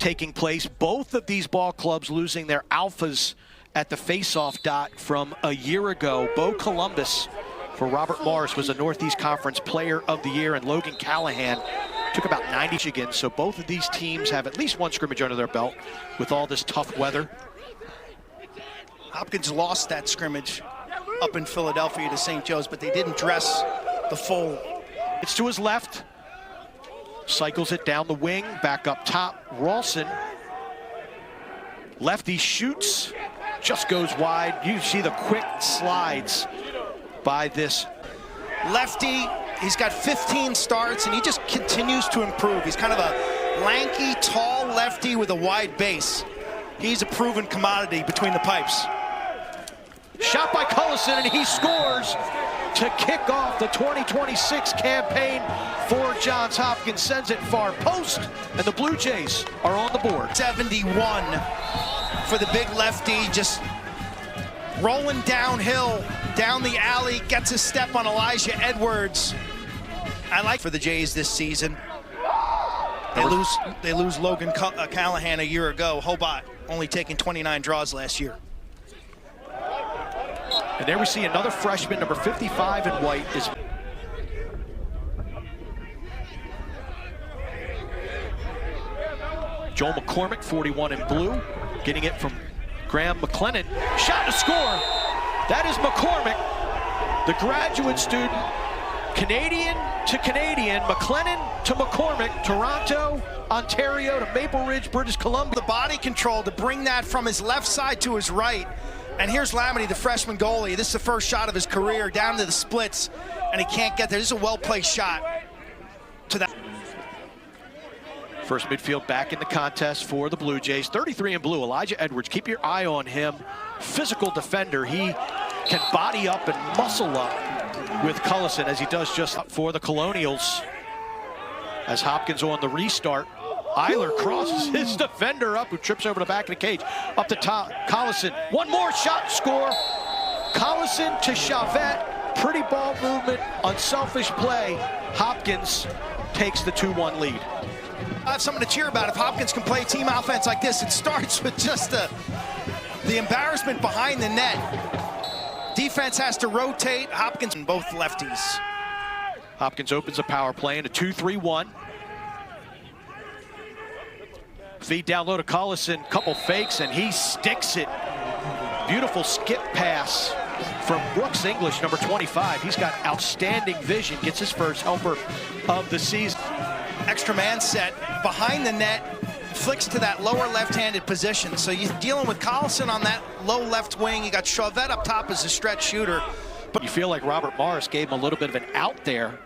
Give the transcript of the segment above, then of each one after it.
taking place. Both of these ball clubs losing their alphas at the face-off dot from a year ago. Bo Columbus, for Robert Morris, was a Northeast Conference Player of the Year, and Logan Callahan took about 90 Michigan. So both of these teams have at least one scrimmage under their belt with all this tough weather. Hopkins lost that scrimmage up in Philadelphia to St. Joe's, but they didn't dress the full. It's to his left. Cycles it down the wing, back up top. Rawson. Lefty shoots, just goes wide. You see the quick slides by this lefty. He's got 15 starts, and he just continues to improve. He's kind of a lanky, tall lefty with a wide base. He's a proven commodity between the pipes. Shot by Cullison, and he scores to kick off the 2026 campaign for Johns Hopkins. Sends it far post, and the Blue Jays are on the board. 71 for the big lefty, just rolling downhill, down the alley, gets a step on Elijah Edwards. I like for the Jays this season. They lose Logan Callahan a year ago. Hobart only taking 29 draws last year. And there we see another freshman, number 55 in white. Is Joel McCormick, 41 in blue, getting it from Graham McLennan. Shot to score. That is McCormick, the graduate student. Canadian to Canadian, McLennan to McCormick, Toronto, Ontario to Maple Ridge, British Columbia. The body control to bring that from his left side to his right. And here's Lamity, the freshman goalie. This is the first shot of his career, down to the splits, and he can't get there. This is a well-placed shot to that. First midfield back in the contest for the Blue Jays. 33 in blue, Elijah Edwards. Keep your eye on him. Physical defender. He can body up and muscle up with Cullison, as he does just for the Colonials. As Hopkins on the restart. Eiler crosses his defender up, who trips over the back of the cage. Up the top, Collison. One more shot, score. Collison to Chavette. Pretty ball movement, unselfish play. Hopkins takes the 2-1 lead. I have something to cheer about if Hopkins can play team offense like this. It starts with just the embarrassment behind the net. Defense has to rotate. Hopkins and both lefties. Hopkins opens a power play in a 2-3-1. Feed down low to Collison, couple fakes, and he sticks it. Beautiful skip pass from Brooks English, number 25. He's got outstanding vision, gets his first helper of the season. Extra man set behind the net, flicks to that lower left-handed position. So you're dealing with Collison on that low left wing. You got Chavette up top as a stretch shooter. But you feel like Robert Morris gave him a little bit of an out there.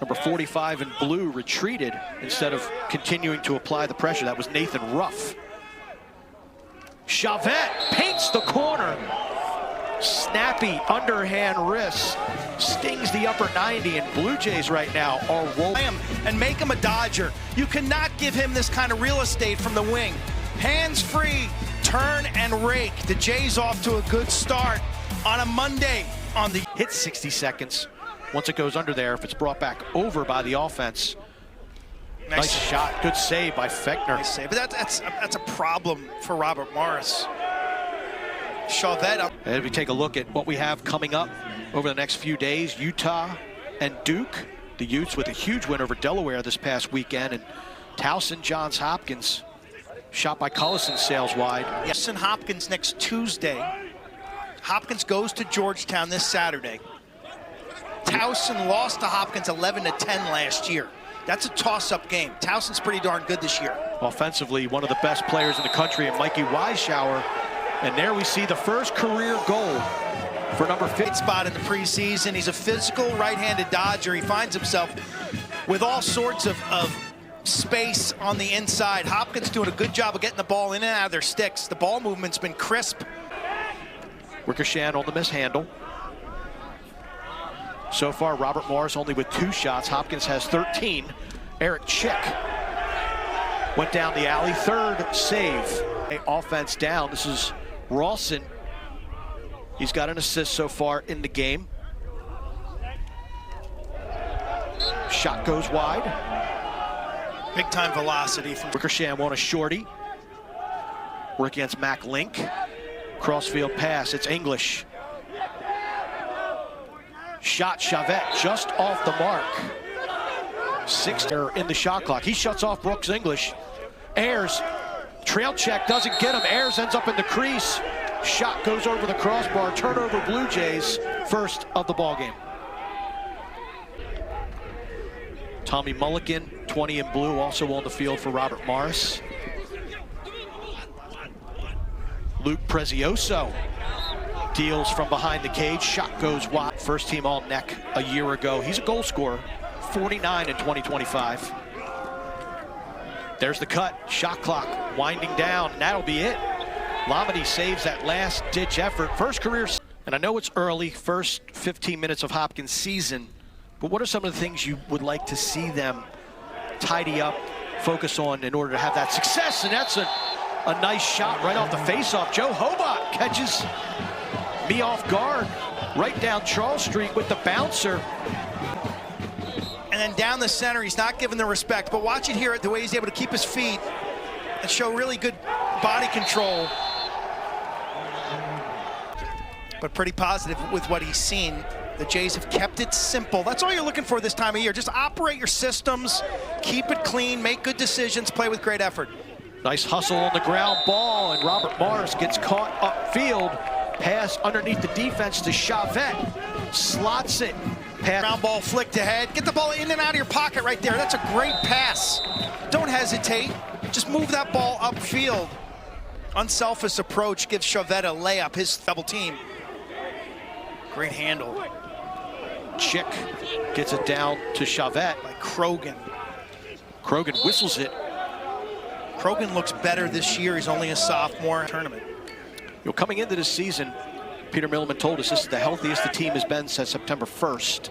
Number 45 in blue retreated instead of continuing to apply the pressure. That was Nathan Ruff. Chavette paints the corner. Snappy underhand wrist stings the upper 90, and Blue Jays right now are rolling. And make him a Dodger. You cannot give him this kind of real estate from the wing. Hands free, turn and rake. The Jays off to a good start on a Monday on the hit 60 seconds. Once it goes under there, if it's brought back over by the offense. Nice shot, good save by Fechner. Nice save, but that's a problem for Robert Morris. Chavette up. And we take a look at what we have coming up over the next few days. Utah and Duke. The Utes with a huge win over Delaware this past weekend. And Towson, Johns Hopkins. Shot by Cullison, sails wide. Yes, and Hopkins next Tuesday. Hopkins goes to Georgetown this Saturday. Towson lost to Hopkins 11-10 last year. That's a toss-up game. Towson's pretty darn good this year. Offensively, one of the best players in the country, and Mikey Weisshower. And there we see the first career goal for number 50. Spot in the preseason. He's a physical right-handed Dodger. He finds himself with all sorts of space on the inside. Hopkins doing a good job of getting the ball in and out of their sticks. The ball movement's been crisp. Ricochet on the mishandle. So far, Robert Morris only with 2 shots. Hopkins has 13. Eric Chick went down the alley. Third save. Offense down. This is Rawson. He's got an assist so far in the game. Shot goes wide. Big time velocity from Wickersham on a shorty. Work against Mac Link. Crossfield pass, it's English. Shot, Chavette just off the mark. Sixer in the shot clock. He shuts off Brooks English. Ayers, trail check, doesn't get him. Ayers ends up in the crease. Shot goes over the crossbar. Turnover, Blue Jays, first of the ball game. Tommy Mulligan, 20 in blue, also on the field for Robert Morris. Luke Prezioso deals from behind the cage. Shot goes wide. First team all neck a year ago. He's a goal scorer, 49 in 2025. There's the cut. Shot clock winding down, and that'll be it. Lamedy saves that last ditch effort. First career, and I know it's early, first 15 minutes of Hopkins season, but what are some of the things you would like to see them tidy up, focus on in order to have that success? And that's a nice shot right off the faceoff. Joe Hobart catches me off guard right down Charles Street with the bouncer. And then down the center, he's not given the respect, but watch it here, the way he's able to keep his feet and show really good body control. But pretty positive with what he's seen. The Jays have kept it simple. That's all you're looking for this time of year. Just operate your systems, keep it clean, make good decisions, play with great effort. Nice hustle on the ground ball, and Robert Morris gets caught upfield. Pass underneath the defense to Chavette. Slots it. Pass. Ground ball flicked ahead. Get the ball in and out of your pocket right there. That's a great pass. Don't hesitate. Just move that ball upfield. Unselfish approach gives Chavette a layup, his double team. Great handle. Chick gets it down to Chavette. By Krogan. Krogan whistles it. Krogan looks better this year. He's only a sophomore tournament. You know, coming into this season, Peter Milliman told us this is the healthiest the team has been since September 1st.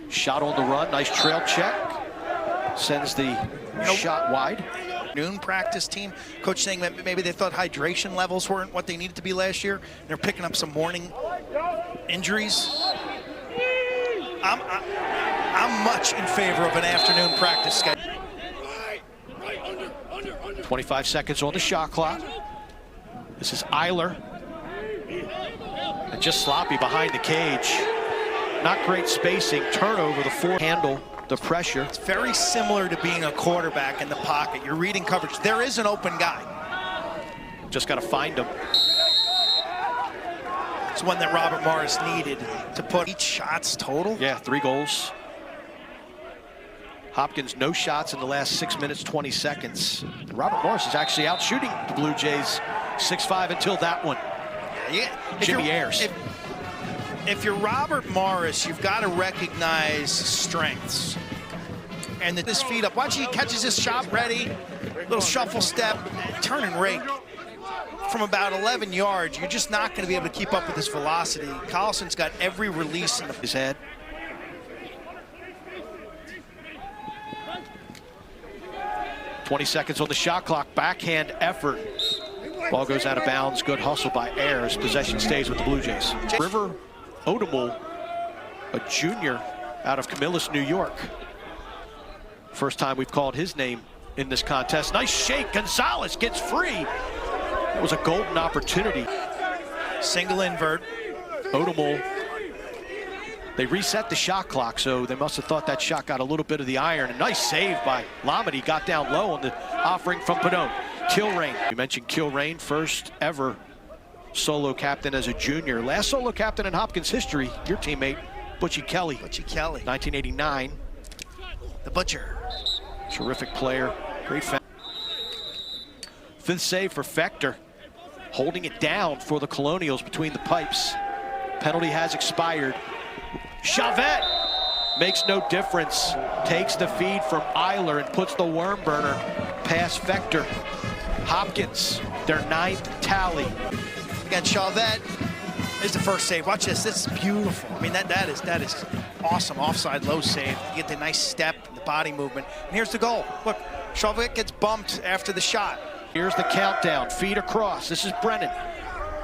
Shot on the run, nice trail check. Sends the shot wide. Noon practice team. Coach saying that maybe they thought hydration levels weren't what they needed to be last year. They're picking up some morning injuries. I'm much in favor of an afternoon practice schedule. 25 seconds on the shot clock. This is Eiler. And just sloppy behind the cage. Not great spacing. Turnover, the four handle the pressure. It's very similar to being a quarterback in the pocket. You're reading coverage. There is an open guy. Just got to find him. It's one that Robert Morris needed to put 8 shots total. Yeah, 3 goals. Hopkins, no shots in the last 6 minutes, 20 seconds. And Robert Morris is actually out shooting the Blue Jays 6-5 until that one. Yeah, Jimmy Ayers. If you're Robert Morris, you've got to recognize strengths. And his feet up. Watch, he catches his shot ready. Little shuffle step, turn and rake. From about 11 yards, you're just not going to be able to keep up with this velocity. Collison's got every release in his head. .20 seconds on the shot clock. Backhand effort. Ball goes out of bounds. Good hustle by Ayers. Possession stays with the Blue Jays. River Odemel, a junior out of Camillus, New York. First time we've called his name in this contest. Nice shake. Gonzalez gets free. That was a golden opportunity. Single invert. Odemel. They reset the shot clock, so they must have thought that shot got a little bit of the iron. A nice save by Lamedy. Got down low on the offering from Pinot. Kilrain. You mentioned Kilrain, first ever solo captain as a junior. Last solo captain in Hopkins history, your teammate, Butchie Kelly. Butchie Kelly. 1989. The Butcher. Terrific player. Great fan. 5th save for Fector. Holding it down for the Colonials between the pipes. Penalty has expired. Chavette makes no difference. Takes the feed from Eiler and puts the worm burner past Fector. Hopkins, their 9th tally. Again, Chavette is the first save. Watch this. This is beautiful. I mean, that is awesome. Offside low save. You get the nice step, the body movement. And here's the goal. Look, Chavette gets bumped after the shot. Here's the countdown. Feed across. This is Brennan.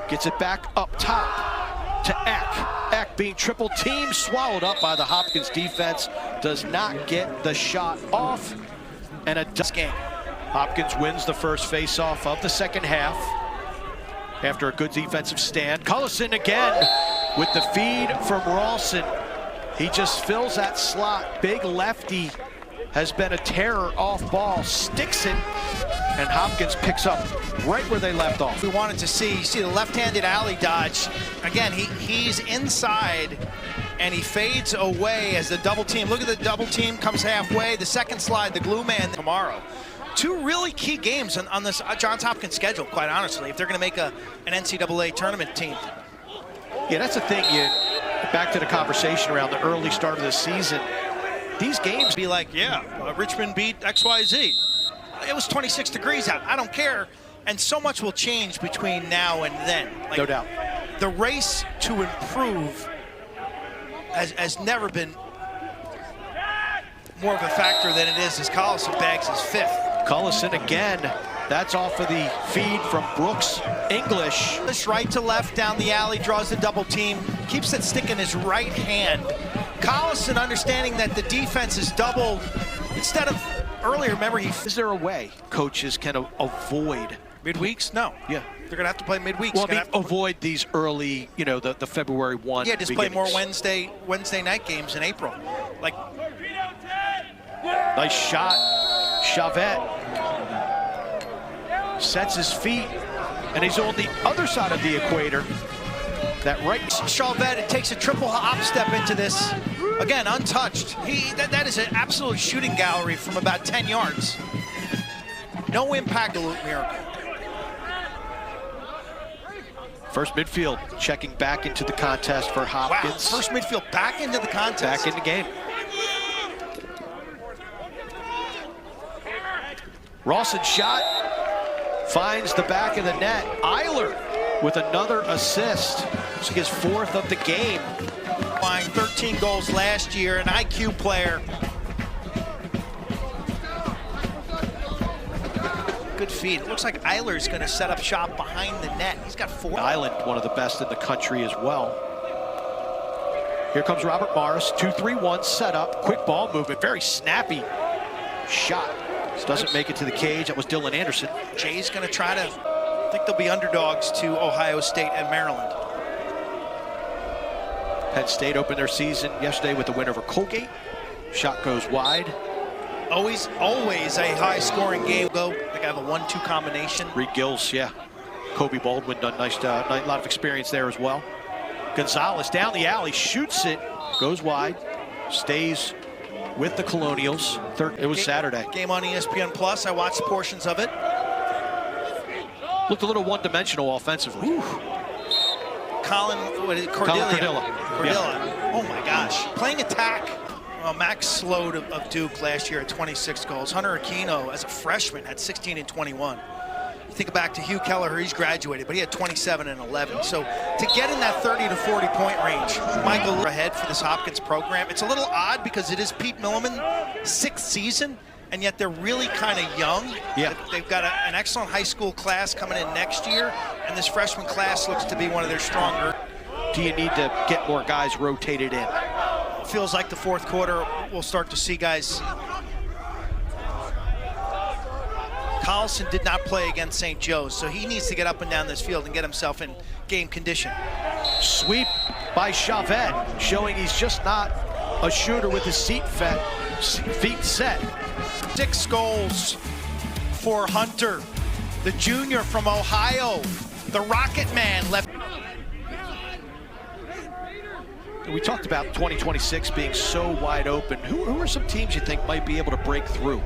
Gets it back up top. to Eck. Eck being triple teamed, swallowed up by the Hopkins defense. Does not get the shot off. And a game. Hopkins wins the first face-off of the second half after a good defensive stand. Cullison again with the feed from Rawson. He just fills that slot. Big lefty has been a terror off ball, sticks it, and Hopkins picks up right where they left off. We wanted to see the left-handed alley dodge. Again, he's inside, and he fades away as the double team. Look at the double team, comes halfway. The second slide, the glue man tomorrow. Two really key games on this Johns Hopkins schedule, quite honestly, if they're going to make an NCAA tournament team. Yeah, that's the thing. Back to the conversation around the early start of the season. These games be like, yeah, Richmond beat XYZ. It was 26 degrees out. I don't care. And so much will change between now and then. No doubt. The race to improve has never been more of a factor than it is as Collison bags his fifth. Cullison again. That's off of the feed from Brooks English. This right to left down the alley, draws the double team, keeps that stick in his right hand. Collison understanding that the defense is doubled. Instead of earlier, remember Is there a way coaches can avoid? Midweeks? No. Yeah. They're going to have to play midweeks. Well, avoid these early, the February 1 Yeah, just beginnings. play more Wednesday night games in April. Like. Nice shot. Chavette sets his feet, and he's on the other side of the equator. That right. Chavette, it takes a triple hop step into this. Again, untouched. That is an absolute shooting gallery from about 10 yards. No impact, miracle. First midfield checking back into the contest for Hopkins. Wow, first midfield back into the contest. Back in the game. Rawson shot, finds the back of the net. Eiler with another assist. So he gets fourth of the game. 13 goals last year, an IQ player. Good feed. It looks like Eiler's going to set up shop behind the net. He's got 4. Island, one of the best in the country as well. Here comes Robert Morris, 2-3-1 set up, quick ball movement, very snappy shot. Doesn't make it to the cage. That was Dylan Anderson. Jay's going to try to, I think they'll be underdogs to Ohio State and Maryland. Penn State opened their season yesterday with the win over Colgate. Shot goes wide. Always a high-scoring game. They have a 1-2 combination. Reed Gills, yeah. Kobe Baldwin done nice, a lot of experience there as well. Gonzalez down the alley, shoots it, goes wide, stays with the Colonials. It was Saturday. Game on ESPN Plus. I watched portions of it. Looked a little one-dimensional offensively. Cordilla. Yeah. Oh my gosh. Playing attack. Max Slode of Duke last year at 26 goals. Hunter Aquino as a freshman had 16 and 21. You think back to Hugh Kelleher, he's graduated, but he had 27 and 11. So to get in that 30 to 40 point range, Michael ahead for this Hopkins program. It's a little odd because it is Pete Milliman's 6th season, and yet they're really kind of young. Yeah. They've got an excellent high school class coming in next year, and this freshman class looks to be one of their stronger. Do you need to get more guys rotated in? Feels like the fourth quarter we'll start to see guys. Collison did not play against St. Joe's, so he needs to get up and down this field and get himself in game condition. Sweep by Chavette, showing he's just not a shooter with his feet set. 6 goals for Hunter, the junior from Ohio, the Rocket Man left. We talked about 2026 being so wide open. Who are some teams you think might be able to break through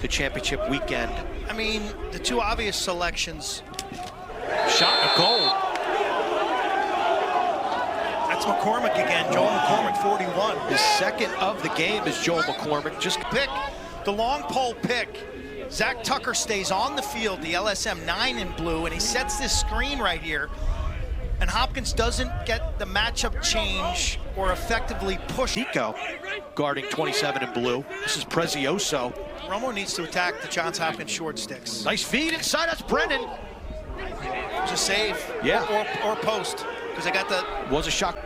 the championship weekend? I mean, the two obvious selections. Shot and a goal. That's McCormick again, Joel McCormick, 41. His second of the game is Joel McCormick. Just pick, the long pole pick. Zach Tucker stays on the field, the LSM 9 in blue, and he sets this screen right here. And Hopkins doesn't get the matchup change or effectively push. Nico guarding 27 in blue. This is Prezioso. Romo needs to attack the Johns Hopkins short sticks. Nice feed inside, that's Brennan. It was a save. Yeah. Or post. because I got the... Was a shot.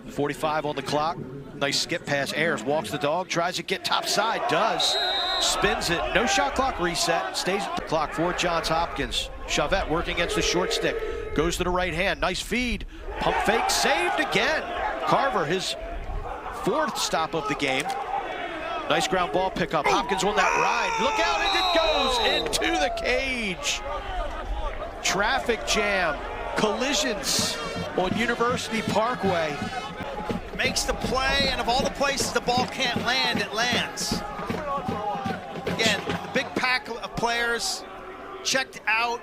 45 on the clock. Nice skip pass. Ayers walks the dog, tries to get top side, does. Spins it. No shot clock reset. Stays at the clock for Johns Hopkins. Chavette working against the short stick. Goes to the right hand. Nice feed. Pump fake. Saved again. Carver, his 4th stop of the game. Nice ground ball pickup. Hopkins on that ride. Look out, and it goes into the cage. Traffic jam. Collisions on University Parkway. Makes the play, and of all the places the ball can't land, it lands. Again, the big pack of players checked out.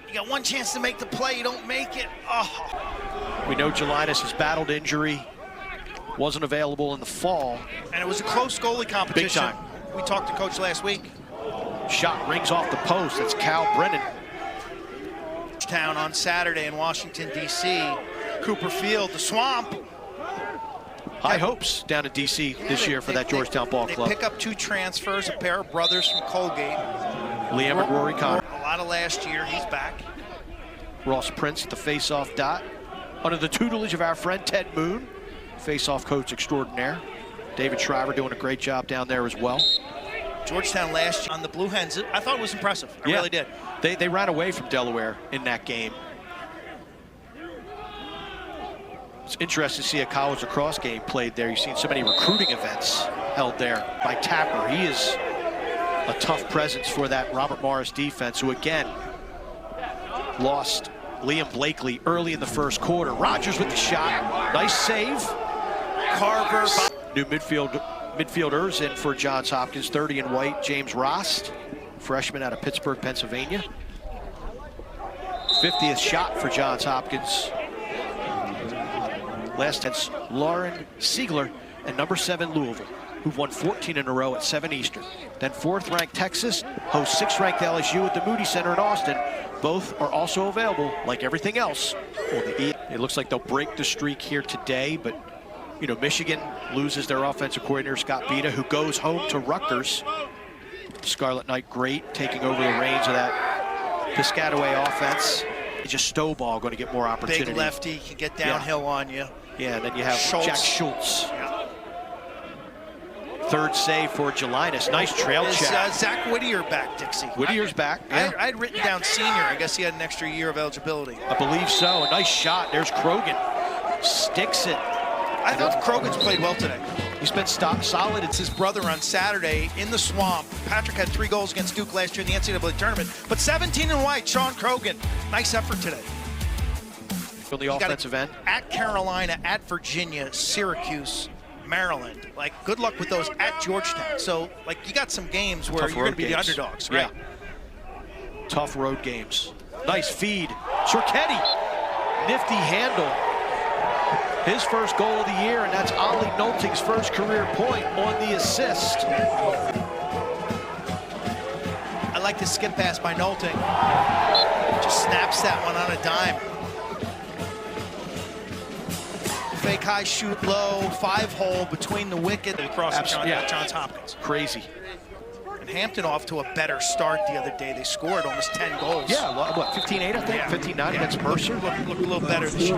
You got one chance to make the play, you don't make it. Oh. We know Jelinas has battled injury, wasn't available in the fall. And it was a close goalie competition. Big time. We talked to Coach last week. Shot rings off the post. That's Cal Brennan. Town on Saturday in Washington, D.C. Cooper Field, the Swamp. High hopes down in D.C. this year for that Georgetown ball club. They pick up 2 transfers, a pair of brothers from Colgate. Liam and Rory Connor. A lot of last year, he's back. Ross Prince at the face-off dot. Under the tutelage of our friend Ted Moon, face-off coach extraordinaire. David Shriver doing a great job down there as well. Georgetown last year on the Blue Hens, I thought it was impressive. I really did. They ran away from Delaware in that game. It's interesting to see a college lacrosse game played there. You've seen so many recruiting events held there by Tapper. He is a tough presence for that Robert Morris defense, who again lost Liam Blakely early in the first quarter. Rogers with the shot. Nice save. Carver. New midfielders in for Johns Hopkins. 30 in white, James Rost, freshman out of Pittsburgh, Pennsylvania. 50th shot for Johns Hopkins. Last hits Lauren Siegler and number 7 Louisville, who've won 14 in a row at 7 Eastern. Then 4th-ranked Texas hosts 6th-ranked LSU at the Moody Center in Austin. Both are also available, like everything else, on the E. It looks like they'll break the streak here today, but you know, Michigan loses their offensive coordinator, Scott Bita, who goes home to Rutgers. Scarlet Knight great, taking over the reins of that Piscataway offense. Just Stowball going to get more opportunity. Big lefty, can get downhill on you. Yeah, and then you have Schultz. Jack Schultz. Yeah. 3rd save for Jelinas. Nice trail check. Zach Whittier back, Dixie? Whittier's back. Yeah. I'd written down senior. I guess he had an extra year of eligibility. I believe so. A nice shot. There's Krogan. Sticks it. I thought Krogan's played well today. He's been solid. It's his brother on Saturday in the Swamp. Patrick had 3 goals against Duke last year in the NCAA tournament, but 17 in white, Sean Krogan. Nice effort today. On the offensive end. At Carolina, at Virginia, Syracuse, Maryland. Like, good luck with those at Georgetown. So, like, you got some games where you're going to be the underdogs, right? Yeah. Tough road games. Nice feed. Shorketti. Nifty handle. His first goal of the year, and that's Ollie Nolting's first career point on the assist. I like the skip pass by Nolting. Just snaps that one on a dime. Fake high, shoot low, 5-hole between the wicket across Johns Hopkins. Crazy. And Hampton off to a better start the other day. They scored almost 10 goals. Yeah, what, 15-8, I think? Yeah. 15-9 against Mercer. Look a little better this year.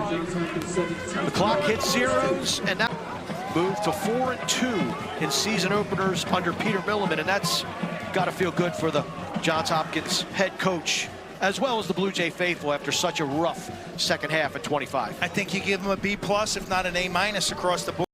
The clock hits zeros, and that moved to 4-2 in season openers under Peter Milliman, and that's got to feel good for the Johns Hopkins head coach, as well as the Blue Jay faithful after such a rough second half at 25. I think you give them a B+, if not an A- across the board.